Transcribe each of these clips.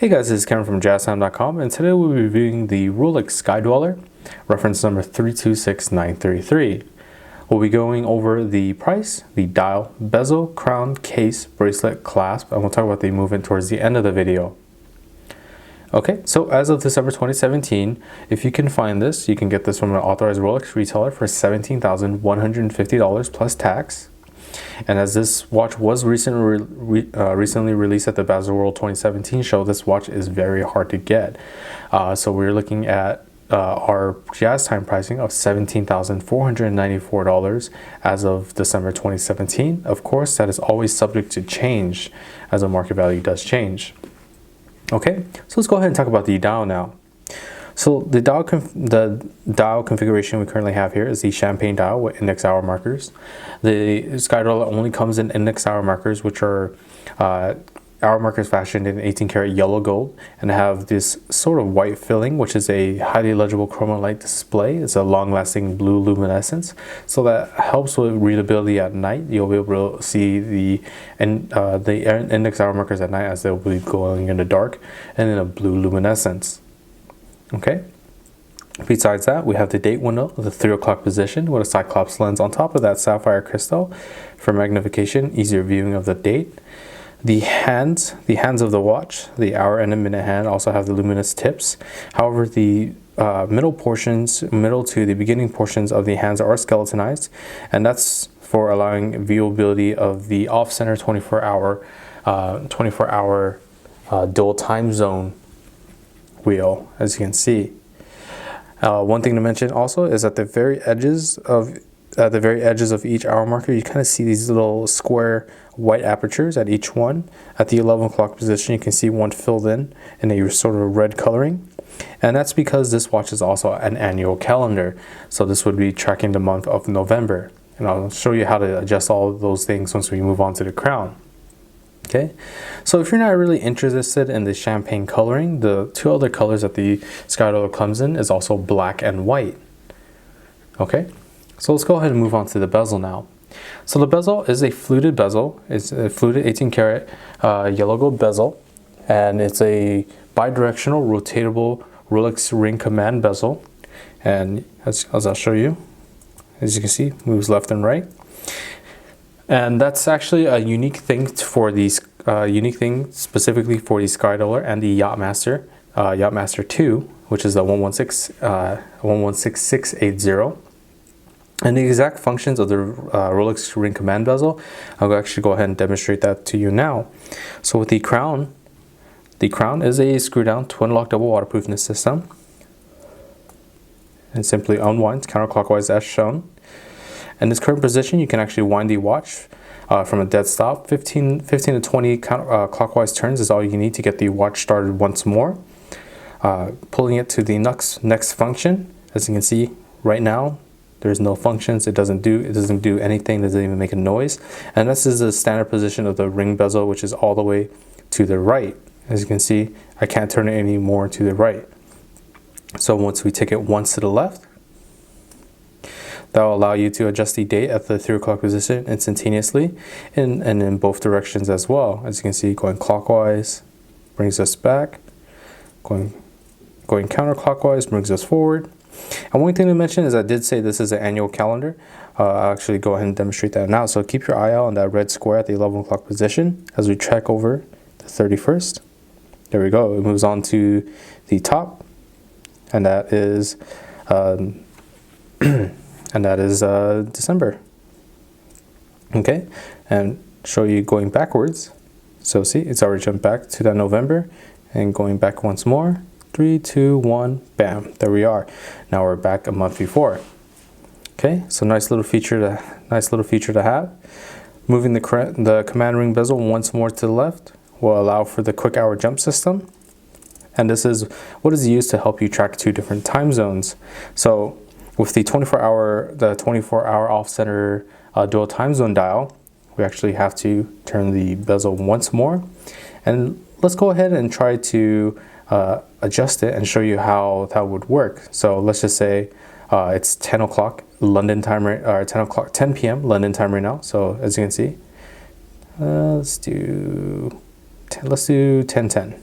Hey guys, this is Cameron from JazTime.com, and today we'll be reviewing the Rolex Sky-Dweller, reference number 326933. We'll be going over the price, the dial, bezel, crown, case, bracelet, clasp, and we'll talk about the movement towards the end of the video. Okay, so as of December 2017, if you can find this, you can get this from an authorized Rolex retailer for $17,150 plus tax. And as this watch was recently released at the Bezel World 2017 show, this watch is very hard to get. So we're looking at our JazTime pricing of $17,494 as of December 2017. Of course, that is always subject to change as the market value does change. Okay, so let's go ahead and talk about the dial now. So the dial configuration we currently have here is the champagne dial with index hour markers. The Sky-Dweller only comes in index hour markers, which are hour markers fashioned in 18 karat yellow gold and have this sort of white filling, which is a highly legible chroma light display. It's a long-lasting blue luminescence, so that helps with readability at night. You'll be able to see the index hour markers at night as they'll be glowing in the dark and in a blue luminescence. Okay. Besides that, we have the date window, the 3 o'clock position with a Cyclops lens on top of that sapphire crystal for magnification, easier viewing of the date. The hands of the watch, the hour and a minute hand, also have the luminous tips. However, the middle to the beginning portions of the hands are skeletonized, and that's for allowing viewability of the off-center 24-hour dual time zone wheel, as you can see. One thing to mention also is at the very edges of each hour marker, you kind of see these little square white apertures at each one. At the 11 o'clock position, you can see one filled in a sort of red coloring, and that's because this watch is also an annual calendar, so this would be tracking the month of November, and I'll show you how to adjust all of those things once we move on to the crown. Okay, so if you're not really interested in the champagne coloring, the two other colors that the Sky-Dweller comes in is also black and white. Okay, so let's go ahead and move on to the bezel now. So the bezel is a fluted bezel. It's a fluted 18 karat yellow gold bezel, and it's a bidirectional rotatable Rolex ring command bezel. And as I'll show you, as you can see, moves left and right. And that's actually a unique thing specifically for the Sky-Dweller and the Yachtmaster 2, which is the 116680. And the exact functions of the Rolex ring command bezel, I'll actually go ahead and demonstrate that to you now. So with the crown is a screw down twin lock double waterproofness system, and simply unwinds counterclockwise as shown. In this current position, you can actually wind the watch from a dead stop. 15 to 20 clockwise turns is all you need to get the watch started once more. Pulling it to the next function, as you can see right now, there's no functions. It doesn't do anything. Doesn't even make a noise. And this is the standard position of the ring bezel, which is all the way to the right. As you can see, I can't turn it any more to the right. So once we take it once to the left, that will allow you to adjust the date at the 3 o'clock position instantaneously and in both directions as well. As you can see, going clockwise brings us back, going counterclockwise brings us forward. And one thing to mention is I did say this is an annual calendar. I'll actually go ahead and demonstrate that now. So keep your eye out on that red square at the 11 o'clock position as we track over the 31st. There we go. It moves on to the top, and that is December. Okay, and show you going backwards. So see, it's already jumped back to that November, and going back once more. 3, 2, 1, bam! There we are. Now we're back a month before. Okay, so nice little feature to have. Moving the command ring bezel once more to the left will allow for the quick hour jump system, and this is what is used to help you track 2 different time zones. So with the 24-hour off-center dual time zone dial, we actually have to turn the bezel once more, and let's go ahead and try to adjust it and show you how that would work. So let's just say it's 10 o'clock London time, or 10 p.m. London time right now. So as you can see, let's do 10:10.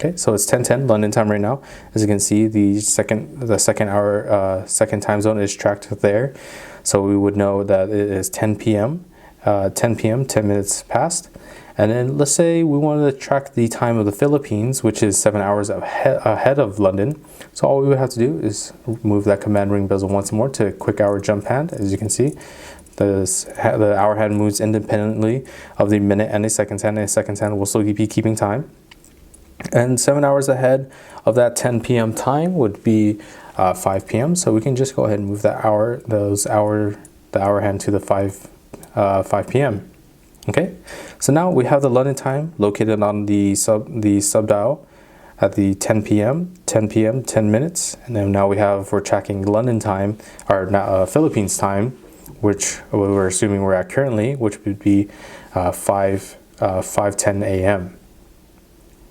Okay, so it's 10:10 London time right now. As you can see, the second time zone is tracked there. So we would know that it is 10 p.m. 10 p.m., 10 minutes past. And then let's say we wanted to track the time of the Philippines, which is 7 hours ahead of London. So all we would have to do is move that command ring bezel once more to quick hour jump hand. As you can see, the hour hand moves independently of the minute and the seconds hand, and the seconds hand will still be keeping time. And 7 hours ahead of that 10 p.m. time would be 5 p.m. So we can just go ahead and move that the hour hand to the 5 p.m. Okay, so now we have the London time located on the sub dial at the 10 p.m., 10 minutes, and then now we're tracking London time, or Philippines time, which we're assuming we're at currently, which would be 5:10 a.m.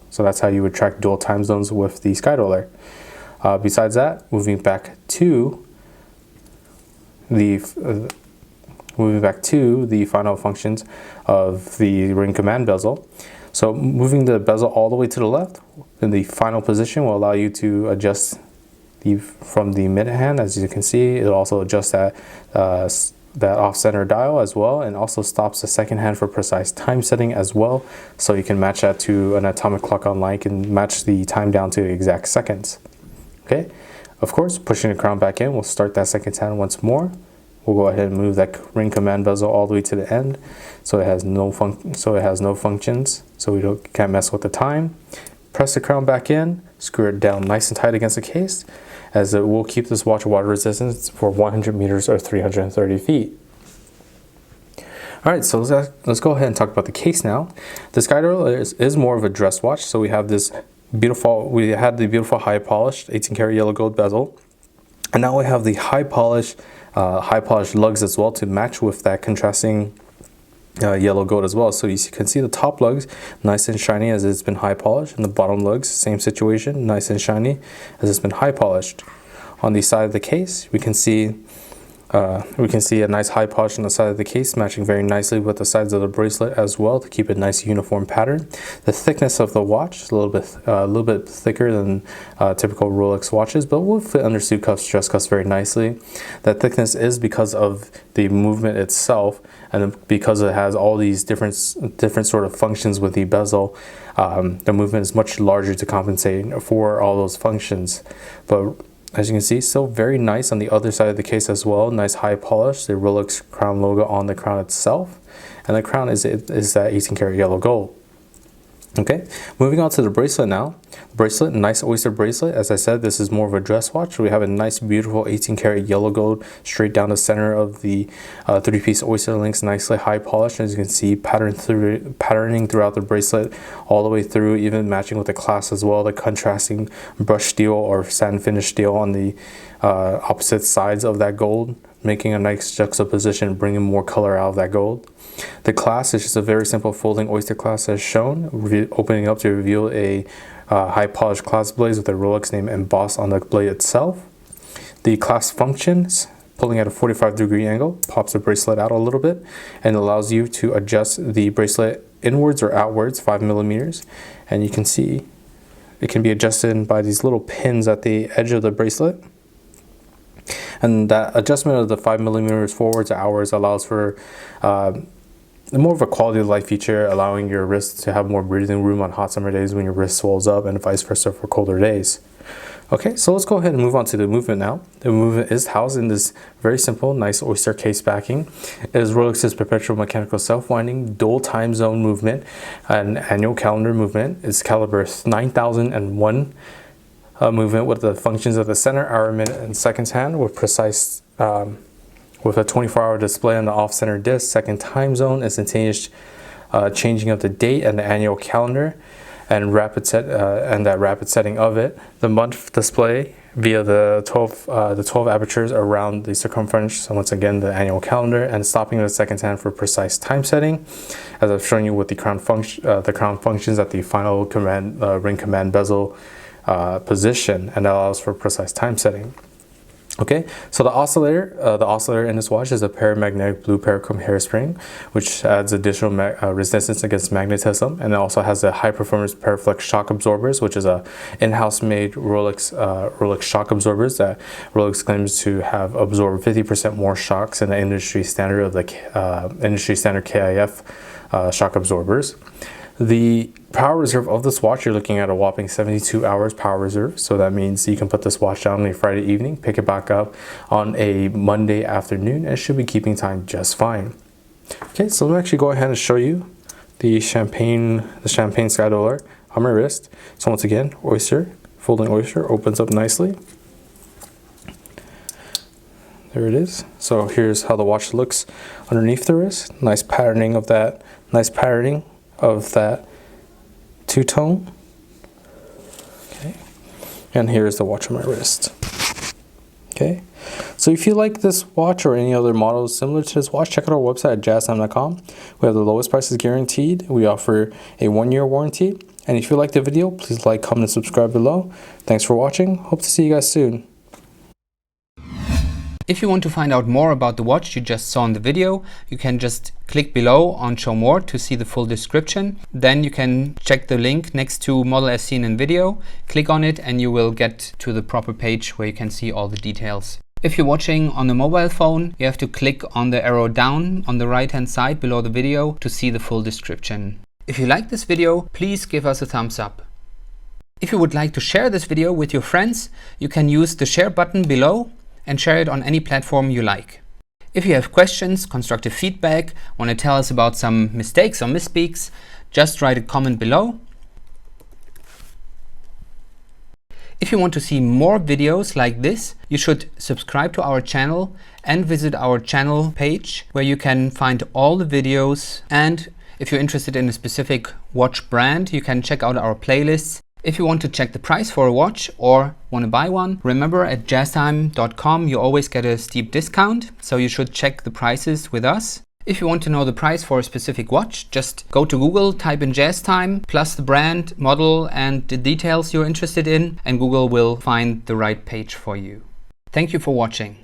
So that's how you would track dual time zones with the Sky-Dweller. Besides that, moving back to the final functions of the ring command bezel. So moving the bezel all the way to the left in the final position will allow you to adjust from the mid hand. As you can see, it'll also adjust that off-center dial as well, and also stops the second hand for precise time setting as well. So you can match that to an atomic clock online, you can match the time down to exact seconds. Okay, of course, pushing the crown back in, we'll start that second hand once more. We'll go ahead and move that ring command bezel all the way to the end, so it has no functions, so we can't mess with the time. Press the crown back in, screw it down nice and tight against the case, as it will keep this watch water resistance for 100 meters or 330 feet. All right, so let's go ahead and talk about the case now. The Sky-Dweller is more of a dress watch, so we had the beautiful high polished 18 karat yellow gold bezel, and now we have the high polished lugs as well to match with that contrasting yellow gold as well. So you can see the top lugs nice and shiny as it's been high polished, and the bottom lugs, same situation, nice and shiny as it's been high polished. On the side of the case, we can see a nice high polish on the side of the case, matching very nicely with the sides of the bracelet as well to keep a nice uniform pattern. The thickness of the watch is a little bit thicker than typical Rolex watches, but will fit under suit cuffs, dress cuffs very nicely. That thickness is because of the movement itself, and because it has all these different sort of functions with the bezel. The movement is much larger to compensate for all those functions. But as you can see, still very nice on the other side of the case as well. Nice high polish, the Rolex crown logo on the crown itself, and the crown is that 18 karat yellow gold. Okay, moving on to the bracelet now. Bracelet, nice Oyster bracelet. As I said, this is more of a dress watch. We have a nice, beautiful 18 karat yellow gold straight down the center of the 3-piece Oyster links, nicely high polished. As you can see, patterning throughout the bracelet all the way through, even matching with the clasp as well. The contrasting brushed steel or satin finish steel on the opposite sides of that gold, making a nice juxtaposition, bringing more color out of that gold. The clasp is just a very simple folding Oyster clasp as shown, opening up to reveal a high polished clasp blade with the Rolex name embossed on the blade itself. The clasp functions, pulling at a 45-degree angle, pops the bracelet out a little bit and allows you to adjust the bracelet inwards or outwards 5 millimeters. And you can see it can be adjusted by these little pins at the edge of the bracelet. And that adjustment of the 5 millimeters forwards or outwards allows for more of a quality of life feature, allowing your wrist to have more breathing room on hot summer days when your wrist swells up, and vice versa for colder days. Okay, so let's go ahead and move on to the movement now. The movement is housed in this very simple, nice Oyster case backing. It is Rolex's perpetual mechanical self-winding dual time zone movement, an annual calendar movement. It's caliber 9001 movement with the functions of the center, hour, minute, and seconds hand with precise with a 24-hour display on the off-center disc, second time zone, instantaneous changing of the date and the annual calendar, and that rapid setting of it. The month display via the 12 apertures around the circumference. So once again, the annual calendar, and stopping the second hand for precise time setting, as I've shown you with the crown functions at the final ring command bezel position, and that allows for precise time setting. Okay, so the oscillator in this watch is a paramagnetic blue parachrome hairspring, which adds additional resistance against magnetism, and it also has a high-performance Paraflex shock absorbers, which is a in-house made Rolex shock absorbers that Rolex claims to have absorbed 50% more shocks than the industry standard of the industry standard KIF shock absorbers. The power reserve of this watch, you're looking at a whopping 72 hours power reserve. So that means you can put this watch down on a Friday evening, pick it back up on a Monday afternoon, and it should be keeping time just fine. Okay, so let me actually go ahead and show you the champagne Sky-Dweller on my wrist. So once again, Oyster, folding Oyster, opens up nicely. There it is. So here's how the watch looks underneath the wrist. Nice patterning of that two-tone. Okay, and here's the watch on my wrist. Okay, so if you like this watch or any other models similar to this watch, check out our website at JazTime.com. We have the lowest prices guaranteed. We offer a 1-year warranty. And if you like the video, please like, comment, and subscribe below. Thanks for watching. Hope to see you guys soon. If you want to find out more about the watch you just saw in the video, you can just click below on Show More to see the full description. Then you can check the link next to model as seen in video, click on it, and you will get to the proper page where you can see all the details. If you're watching on a mobile phone, you have to click on the arrow down on the right hand side below the video to see the full description. If you like this video, please give us a thumbs up. If you would like to share this video with your friends, you can use the share button below and share it on any platform you like. If you have questions, constructive feedback, want to tell us about some mistakes or misspeaks, just write a comment below. If you want to see more videos like this, you should subscribe to our channel and visit our channel page where you can find all the videos. And if you're interested in a specific watch brand, you can check out our playlists. If you want to check the price for a watch or want to buy one, remember at JazTime.com you always get a steep discount, so you should check the prices with us. If you want to know the price for a specific watch, just go to Google, type in JazTime, plus the brand, model, and the details you're interested in, and Google will find the right page for you. Thank you for watching.